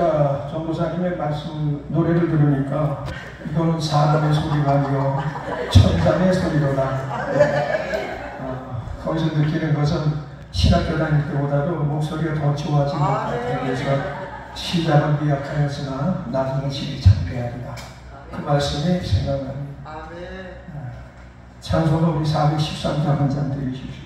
자, 전도사님의 말씀 노래를 들으니까 이거는 사람의 소리가 아니요 천사의 소리로다. 거기서 느끼는 것은 신학교 다닐 때보다도 목소리가 더 좋아진 것 같아요. 그래서 시작은 미약하였으나 나중에 질이 창대하리라. 그 말씀이 생각납니다. 찬송은 우리 413장 한 장 드리십시오.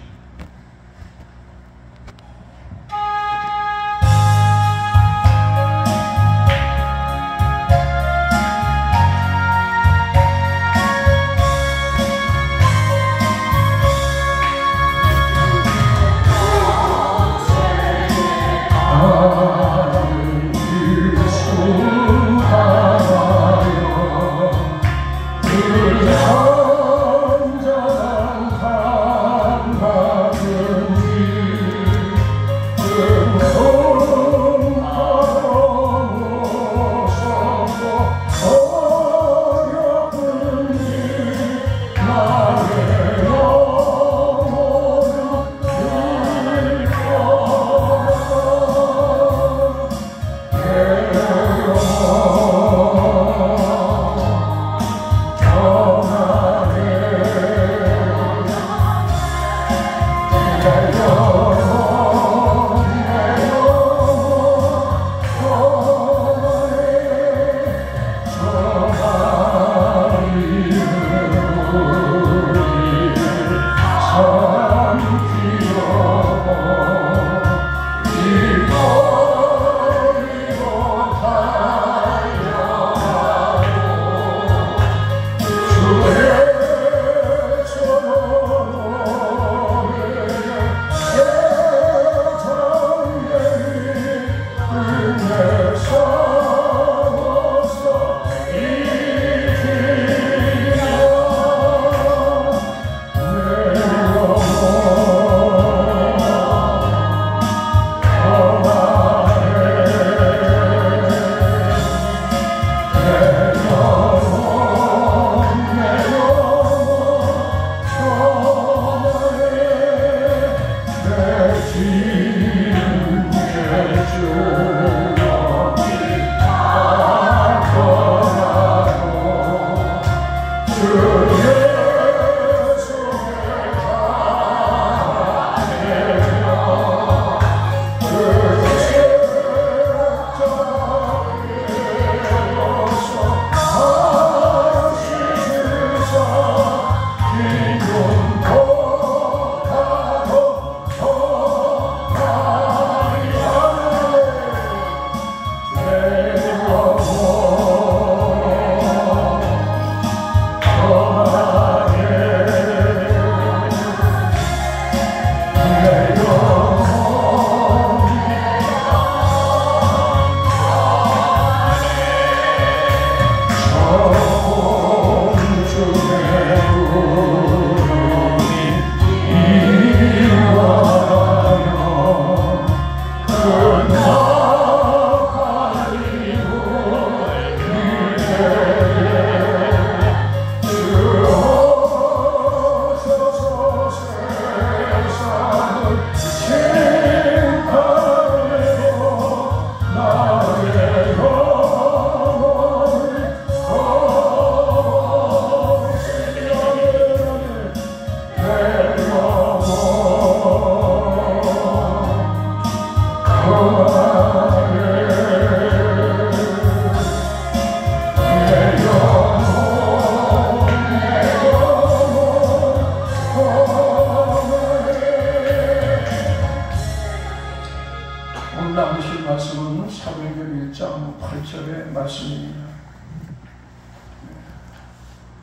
말씀은 사도행전 1장 8절의 말씀입니다.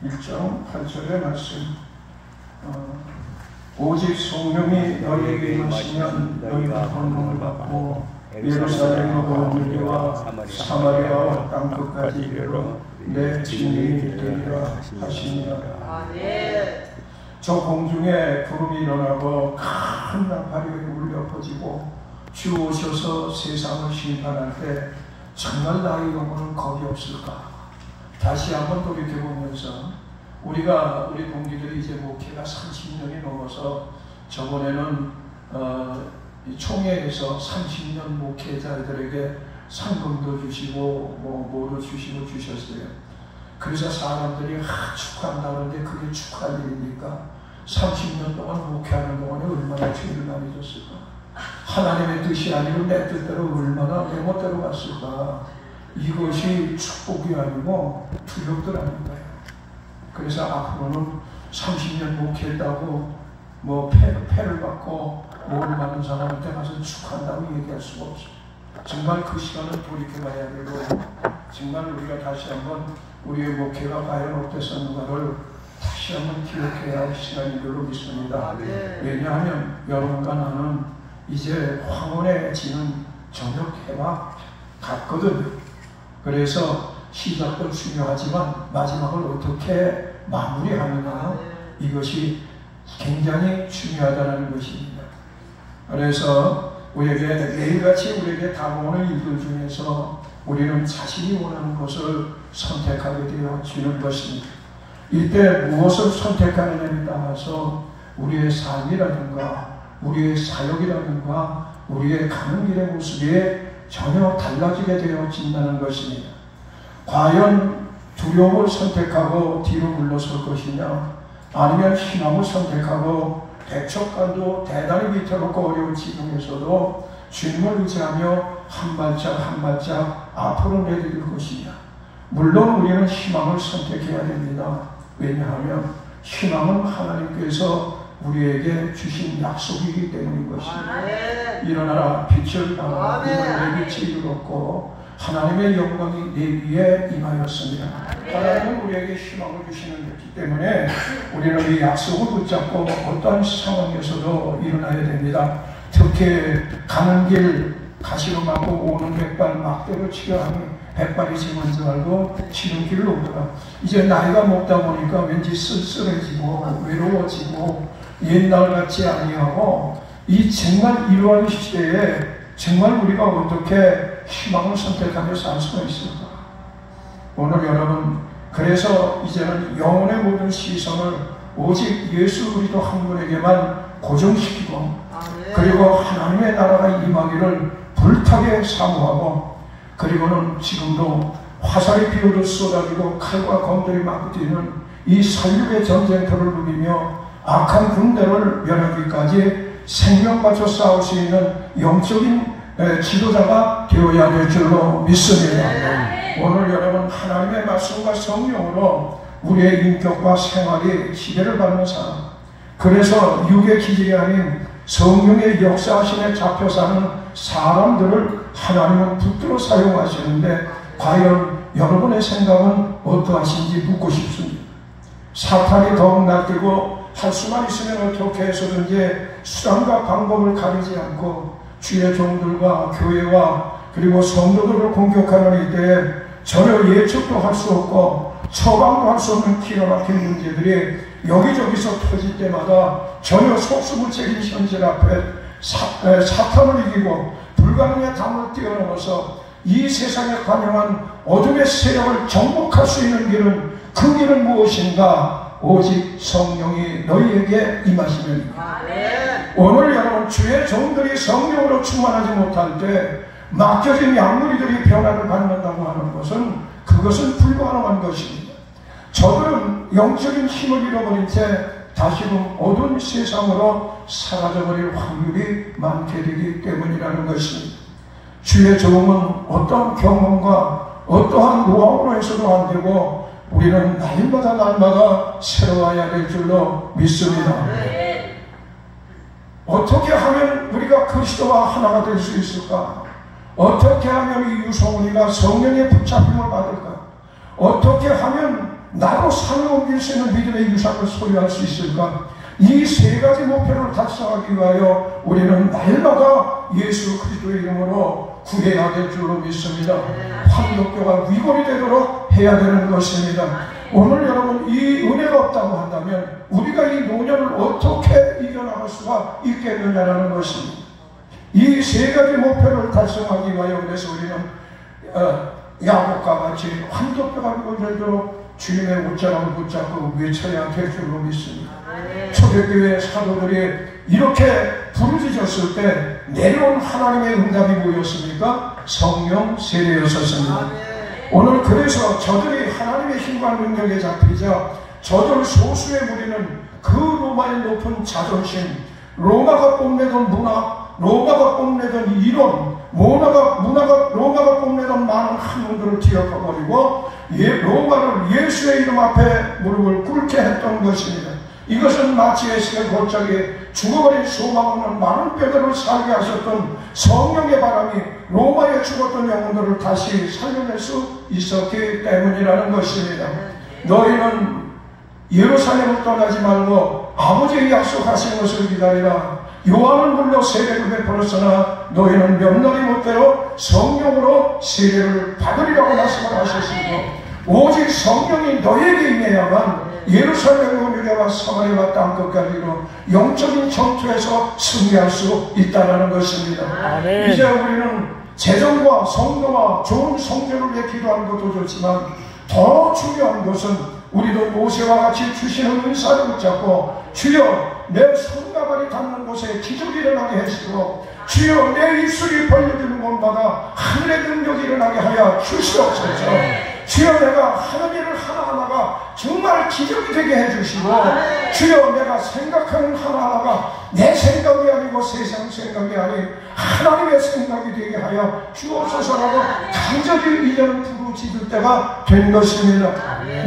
1장 8절의 말씀. 오직 성령이 너희에게 임하시면 너희가 권능을 받고 예루살렘과 유대와 사마리아와 땅끝까지 이르러 내 증인이 되리라 하시니라. 저 공중에 구름이 일어나고 큰 나팔이 울려 퍼지고 주 오셔서 세상을 심판할 때 정말 나의 영혼은 겁이 없을까? 다시 한번 돌이켜보면서 우리 동기들이 이제 목회가 30년이 넘어서 저번에는 이 총회에서 30년 목회자들에게 상금도 주시고 뭐도 주시고 주셨어요. 그래서 사람들이 축하한다 그러는데 그게 축하할 일입니까? 30년 동안 목회하는 동안에 얼마나 죄를 많이 졌을까? 하나님의 뜻이 아니고 내 뜻대로 얼마나 내 멋대로 갔을까? 이것이 축복이 아니고 두렵더랍니다. 그래서 앞으로는 30년 목회했다고 뭐 패를 받고 뭐를 받는 사람한테 가서 축하한다고 얘기할 수가 없어요. 정말 그 시간을 돌이켜봐야 되고 정말 우리가 다시 한번 우리의 목회가 과연 어땠었는가를 다시 한번 기억해야 할 시간인 걸로 믿습니다. 왜냐하면 여러분과 나는 이제 황혼에 지는 저녁 해와 같거든요. 그래서 시작도 중요하지만 마지막을 어떻게 마무리하느냐, 이것이 굉장히 중요하다는 것입니다. 그래서 우리에게 매일같이 우리에게 다가오는 일들 중에서 우리는 자신이 원하는 것을 선택하게 되어 주는 것입니다. 이때 무엇을 선택하느냐에 따라서 우리의 삶이라든가 우리의 사역이라든가 우리의 가는 길의 모습이 전혀 달라지게 되어진다는 것입니다. 과연 두려움을 선택하고 뒤로 물러설 것이냐, 아니면 희망을 선택하고 백척간도 대단히 위태롭고 어려운 지경에서도 주님을 의지하며 한 발짝 한 발짝 앞으로 내디딜 것이냐. 물론 우리는 희망을 선택해야 됩니다. 왜냐하면 희망은 하나님께서 우리에게 주신 약속이기 때문인 것입니다. 일어나라 빛을 발하라. 내 빛이 이르렀고 하나님의 영광이 내 위에 임하였습니다. 하나님은 우리에게 희망을 주시는 것이기 때문에 우리는 이 약속을 붙잡고 어떠한 상황에서도 일어나야 됩니다. 특히 가는 길 가시로막고 오는 백발 막대로 치려 하니 백발이 지는 줄 알고 치는 길을 오더라. 이제 나이가 먹다 보니까 왠지 쓸쓸해지고 외로워지고 옛날 같지 아니하고 이 정말 이러한 시대에 정말 우리가 어떻게 희망을 선택하며 살 수가 있을까? 오늘 여러분, 그래서 이제는 영혼의 모든 시선을 오직 예수 그리스도 한 분에게만 고정시키고 그리고 하나님의 나라가 임하기를 불타게 사모하고, 그리고는 지금도 화살이 비오듯 쏟아지고 칼과 검들이 막 뛰는 이 살육의 전쟁터를 누비며 악한 군대를 멸하기까지 생명 바쳐 싸울 수 있는 영적인 지도자가 되어야 될 줄로 믿습니다. 오늘 여러분, 하나님의 말씀과 성령으로 우리의 인격과 생활이 지배를 받는 사람, 그래서 육의 기질이 아닌 성령의 역사하심에 잡혀 사는 사람들을 하나님은 붙들어 사용하시는데 과연 여러분의 생각은 어떠하신지 묻고 싶습니다. 사탄이 더욱 날뛰고 할 수만 있으면 어떻게 해서든지 수단과 방법을 가리지 않고 주의 종들과 교회와 그리고 성도들을 공격하는 이때에 전혀 예측도 할 수 없고 처방도 할 수 없는 기가 막힌 문제들이 여기저기서 터질 때마다 전혀 속수무책인 현실 앞에 사탄을 이기고 불가능의 담을 뛰어넘어서 이 세상에 관영한 어둠의 세력을 정복할 수 있는 길은, 그 길은 무엇인가? 오직 성령이 너희에게 임하시면입니다. 오늘 여러분, 주의 종들이 성령으로 충만하지 못할 때 맡겨진 양무리들이 변화를 받는다고 하는 것은 그것은 불가능한 것입니다. 저들은 영적인 힘을 잃어버린 채 다시금 어두운 세상으로 사라져버릴 확률이 많게 되기 때문이라는 것입니다. 주의 종은 어떠한 경험과 어떠한 노하우로 해서도 안 되고 우리는 날마다 새로워야 될 줄로 믿습니다. 어떻게 하면 우리가 그리스도와 하나가 될 수 있을까? 어떻게 하면 이 유성우리가 성령의 붙잡힘을 받을까? 어떻게 하면 나로 삶을 옮길 수 있는 믿음의 유산을 소유할 수 있을까? 이 세 가지 목표를 달성하기 위하여 우리는 날마다 예수 그리스도의 이름으로 구해야 될 줄로 믿습니다. 환경교가 위골이 되도록 해야 되는 것입니다. 오늘 여러분, 이 은혜가 없다고 한다면 우리가 이 노년을 어떻게 이겨나갈 수가 있겠느냐라는 것입니다. 이 세 가지 목표를 달성하기 위하여 그래서 우리는 야곱과 같이 환도뼈가 위골되도록 주님의 옷자락을 붙잡고 외쳐야 될 줄로 믿습니다. 초대교회 사도들이 이렇게 부르짖었을 때 내려온 하나님의 응답이 뭐였습니까? 성령 세례였었습니다. 오늘 그래서 저들이 하나님의 힘과 능력에 잡히자 저들 소수의 무리는 그 로마의 높은 자존심, 로마가 뽐내던 문화, 로마가 뽐내던 이론, 로마가 뽐내던 많은 학문들을 뒤엎어버리고 로마를 예수의 이름 앞에 무릎을 꿇게 했던 것입니다. 이것은 마치 에스겔 골짜기에 죽어버린 소망 없는 많은 뼈들을 살게 하셨던 성령의 바람이 로마에 죽었던 영혼들을 다시 살려낼 수 있었기 때문이라는 것입니다. 너희는 예루살렘을 떠나지 말고 아버지의 약속하신 것을 기다리라. 요한은 물론 세례를 베풀었으나 너희는 몇 날이 못되어 성령으로 세례를 받으리라고 말씀을 하셨으므로 오직 성령이 너에게 임해야만 예루살렘과 유대와 사마리아 땅끝까지로 영적인 전투에서 승리할 수 있다는 것입니다. 아멘. 이제 우리는 재정과 성도와 좋은 성전을 위해 기도하는 것도 좋지만 더 중요한 것은 우리도 모세와 같이 주시는 은사를 붙잡고 주여 내 손과 발이 닿는 곳에 기적이 일어나게 하시고 주여 내 입술이 벌려지는 곳마다 하늘의 능력이 일어나게 하여 주시옵소서. 주여 내가 하는 일을 하나하나가 정말 기적이 되게 해주시고 주여 내가 생각하는 하나하나가 내 생각이 아니고 세상 생각이 아닌 하나님의 생각이 되게 하여 주옵소서라고 간절히 이제는 부르짖을 때가 된 것입니다.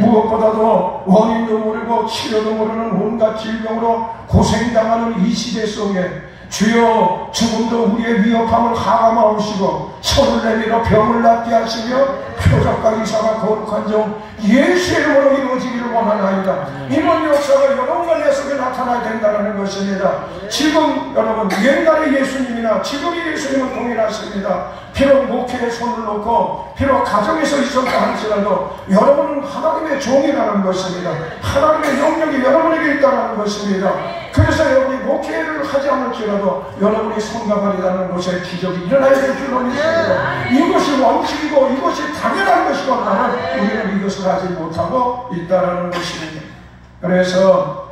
무엇보다도 원인도 모르고 치료도 모르는 온갖 질병으로 고생당하는 이 시대 속에 주여 죽음도 우리의 위협함을 하감하시고 손을 내밀어 병을 낫게 하시며 표적과 이사가 거룩한 종 예수의 이름으로 이루어지기를 원하나이다. 이런 역사가 여러분과 내 속에 나타나야 된다는 것입니다. 지금 여러분 옛날의 예수님이나 지금의 예수님은 동일하십니다. 비록 목회에 손을 놓고 비록 가정에서 있었다 할지라도 여러분은 하나님의 종이라는 것입니다. 하나님의 영역이 여러분에게 있다는 것입니다. 그래서 여러분이 목회를 하지 않을지라도 여러분이 손과 발이라는 곳에 기적이 일어나야 될 줄로 믿습니다. 이것이 원칙이고 이것이 당연한 것이거나 우리는 이것을 하지 못하고 있다는 것입니다. 그래서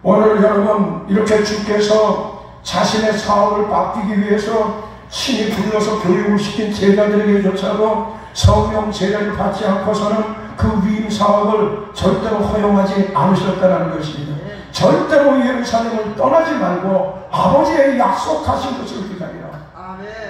오늘 여러분 이렇게 주께서 자신의 사업을 바뀌기 위해서 신이 불러서 교육을 시킨 제자들에게조차도 성령 제자를 받지 않고서는 그 위임 사업을 절대로 허용하지 않으셨다는 것입니다. 절대로 예루살렘을 떠나지 말고 아버지의 약속하신 것을 기다리라.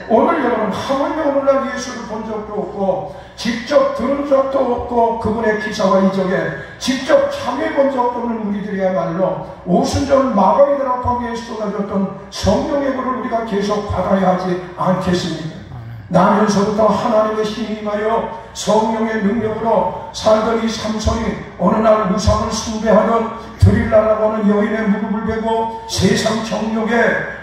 오늘 여러분 하물며 오늘날 예수를 본 적도 없고 직접 들은 적도 없고 그분의 기사와 이적에 직접 참여해 본 적도 없는 우리들이야말로 오순절 마가이들 앞에 쏟아졌던 성령의 불을 우리가 계속 받아야 하지 않겠습니까? 나면서부터 하나님의 힘이 임하여 성령의 능력으로 살던 이 삼손이 어느 날 우상을 숭배하던 드릴라라고 하는 여인의 무릎을 베고 세상 정욕에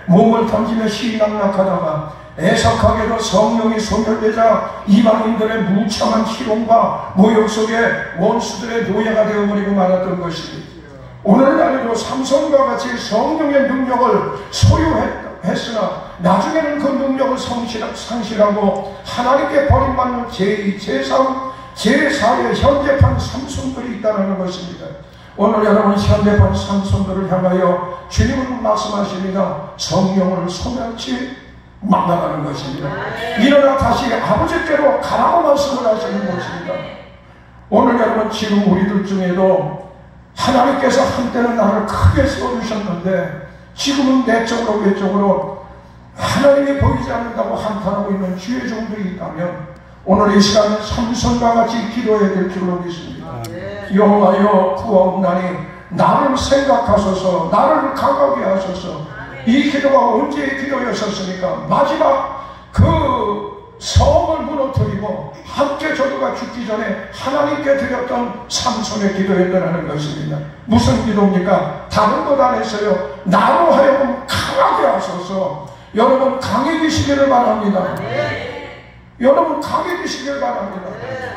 몸을 던지며 시락락하다가 애석하게도 성령이 소멸되자 이방인들의 무참한 희롱과 모욕 속에 원수들의 노예가 되어버리고 말았던 것입니다. 오늘날에도 삼손과 같이 성령의 능력을 소유했으나 나중에는 그 능력을 상실하고 하나님께 버림받는 제2, 제3, 제4의 현대판 삼손들이 있다는 것입니다. 오늘 여러분 현대판 삼손들을 향하여 주님은 말씀하십니다. 성령을 소멸치 만나가는 것입니다. 일어나 다시 아버지께로 가라고 말씀을 하시는 것입니다. 오늘 여러분 지금 우리들 중에도 하나님께서 한때는 나를 크게 써주셨는데 지금은 내적으로 외적으로 하나님이 보이지 않는다고 한탄하고 있는 주의 종들이 있다면 오늘 이 시간 삼손과 같이 기도해야 될 줄로 믿습니다. 여호와여 구하옵나니 나를 생각하소서 나를 강하게 하소서. 이 기도가 언제의 기도였었습니까? 마지막 그 성을 무너뜨리고 함께 저도가 죽기 전에 하나님께 드렸던 삼손의 기도였다는 것입니다. 무슨 기도입니까? 다른 것 안 했어요. 나로 하여금 강하게 하소서. 여러분 강해지시기를 바랍니다. 여러분 강해지시기를 바랍니다.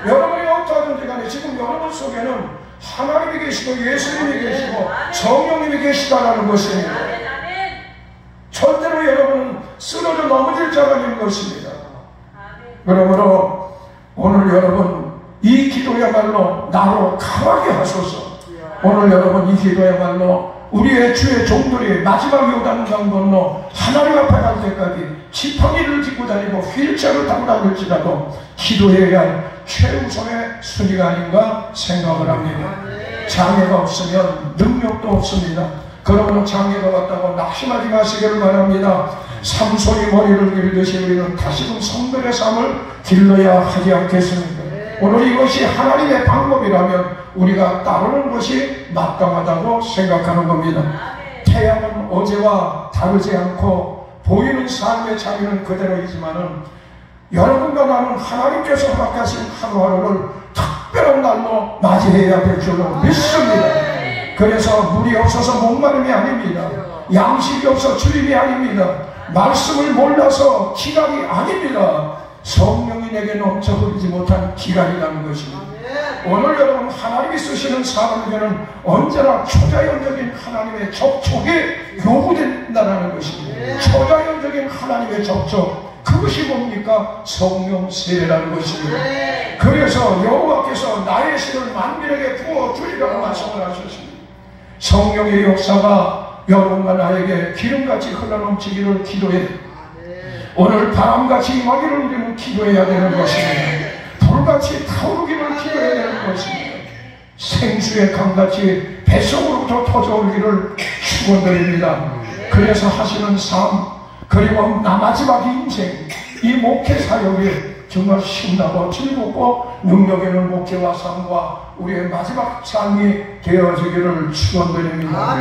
여러분이 어떠하든지 간에 지금 여러분 속에는 하나님이 계시고 예수님이 계시고 성령님이 계시다는 것입니다. 절대로 여러분은 쓰러져 넘어질 자가 아닌 것입니다. 그러므로 오늘 여러분 이 기도야말로 정말로 나로 강하게 하소서. 오늘 여러분 이 기도야말로 우리의 주의 종들이 마지막 요단강 건너 하나님 앞에 갈 때까지 지팡이를 짚고 다니고 휠체어를 타고 다닐지라도 기도해야 할 최우선의 순위가 아닌가 생각을 합니다. 장애가 없으면 능력도 없습니다. 그러므로 장애가 왔다고 낙심하지 마시기를 바랍니다. 삼손이 머리를 길듯이 우리는 다시금 성별의 삶을 길러야 하지 않겠습니까? 오늘 이것이 하나님의 방법이라면 우리가 따르는 것이 마땅하다고 생각하는 겁니다. 태양은 어제와 다르지 않고 보이는 삶의 자리는 그대로이지만은 여러분과 나는 하나님께서 허락하신 하루하루를 특별한 날로 맞이해야 될 줄로 믿습니다. 그래서 물이 없어서 목마름이 아닙니다. 양식이 없어 주림이 아닙니다. 말씀을 몰라서 기간이 아닙니다. 성령이 내게 넘쳐 흐르지 못한 기간이라는 것입니다. 오늘 여러분 하나님이 쓰시는 사람에게는 언제나 초자연적인 하나님의 접촉이 요구된다는 것입니다. 초자연적인 하나님의 접촉, 그것이 뭡니까? 성령 세례라는 것입니다. 그래서 여호와께서 나의 신을 만민에게 부어주리라고 말씀을 하셨습니다. 성령의 역사가 여러분과 나에게 기름같이 흘러넘치기를 기도해 오늘 바람같이 임하기를 우리는 기도해야 되는 것입니다. 불같이 타오르기를 기도해야 되는 것입니다. 생수의 강같이 뱃속으로부터 터져오기를 축원드립니다. 그래서 하시는 삶, 그리고 나 마지막 인생, 이 목회 사역이 정말 신나고 즐겁고 능력 있는 목회와 삶과 우리의 마지막 삶이 되어지기를 축원드립니다.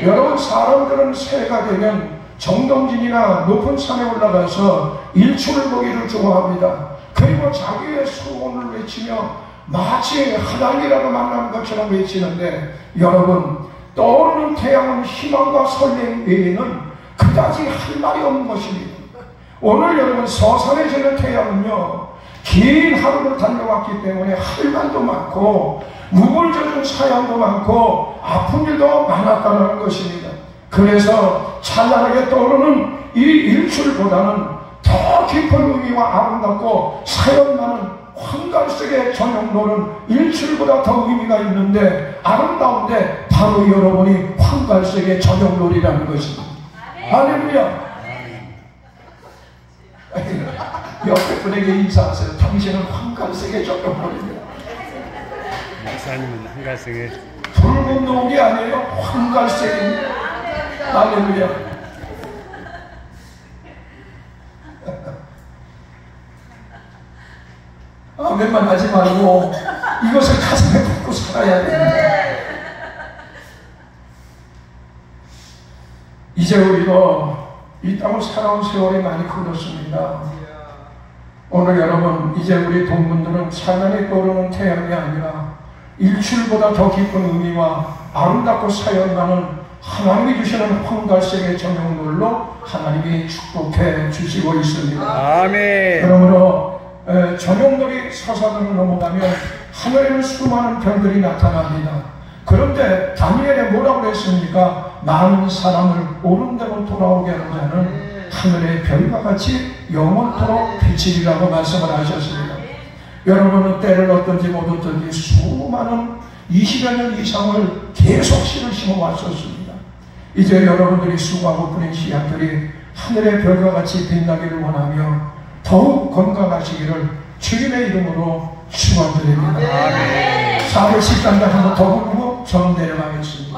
여러분, 사람들은 새해가 되면 정동진이나 높은 산에 올라가서 일출을 보기를 좋아합니다. 그리고 자기의 소원을 외치며 마치 하나님이라도 만난 것처럼 외치는데, 여러분, 떠오르는 태양은 희망과 설렘 외에는 그다지 할 말이 없는 것입니다. 오늘 여러분 서산에 지는 태양은요, 긴 하루를 달려왔기 때문에 할 말도 많고 눈물 젖은 사연도 많고 아픈 일도 많았다는 것입니다. 그래서 찬란하게 떠오르는 이 일출보다는 더 깊은 의미와 아름답고 사연 많은 황갈색의 저녁로는 일출보다 더 의미가 있는데 아름다운데 바로 여러분이 황갈색의 저녁놀이라는 것입니다. 할렐루야. 옆에 분에게 인사하세요. 당신은 황갈색의 저녁놀이입니다. 목사님은 황갈색의 붉은 녹이 아니에요. 황갈색입니다. 할렐루야. 아멘만 하지 말고 이것을 가슴에 품고 살아야 됩니다. 이제 우리도 이 땅을 살아온 세월이 많이 흘렀습니다. 오늘 여러분, 이제 우리 동문들은 찬란히 떠오르는 태양이 아니라 일출보다 더 깊은 의미와 아름답고 사연 많은 하나님이 주시는 황갈색의 저녁물로 하나님이 축복해 주시고 있습니다. 아멘. 그러므로 저녁물이 서산으로 넘어가면 하늘에는 수많은 별들이 나타납니다. 그런데 다니엘에 뭐라고 했습니까? 많은 사람을 옳은 대로 돌아오게 하는 자는 하늘의 별과 같이 영원토록 비치리라고 말씀을 하셨습니다. 여러분은 때를 어떤지 못 어떤지 수많은 20여 년 이상을 계속 씨를 심어왔었습니다. 이제 여러분들이 수고하고 뿌린 씨앗들이 하늘의 별과 같이 빛나기를 원하며 더욱 건강하시기를 주님의 이름으로 축원드립니다. 410단계 한번 더 부르고 저는 내려가겠습니다.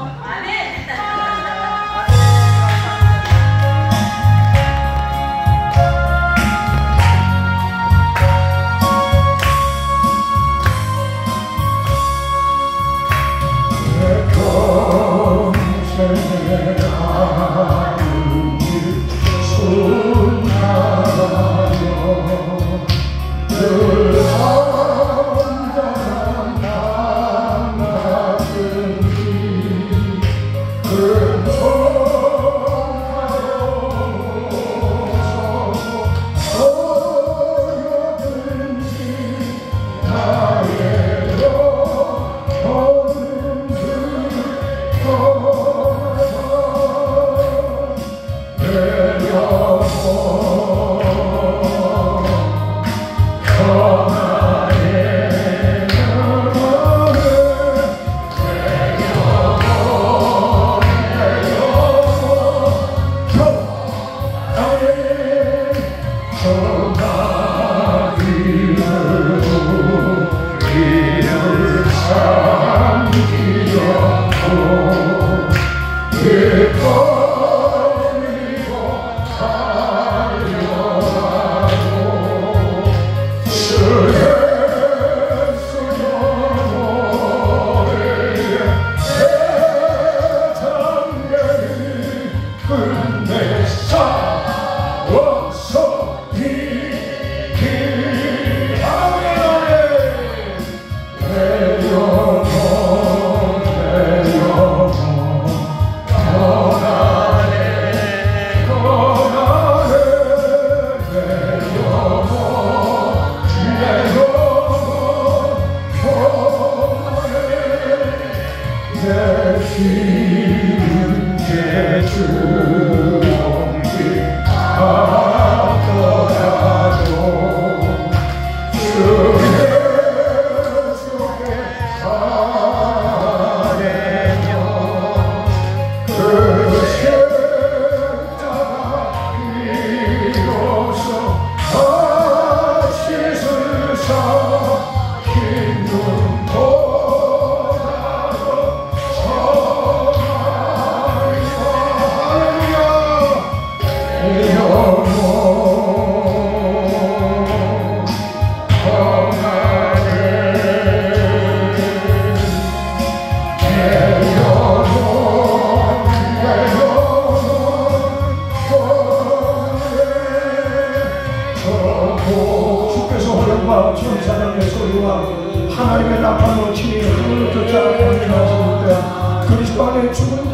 소리와 천사장의 소리와 하나님의 나팔로 치니 하늘을 쫓아 강림하실 때 그리스도 안에 죽은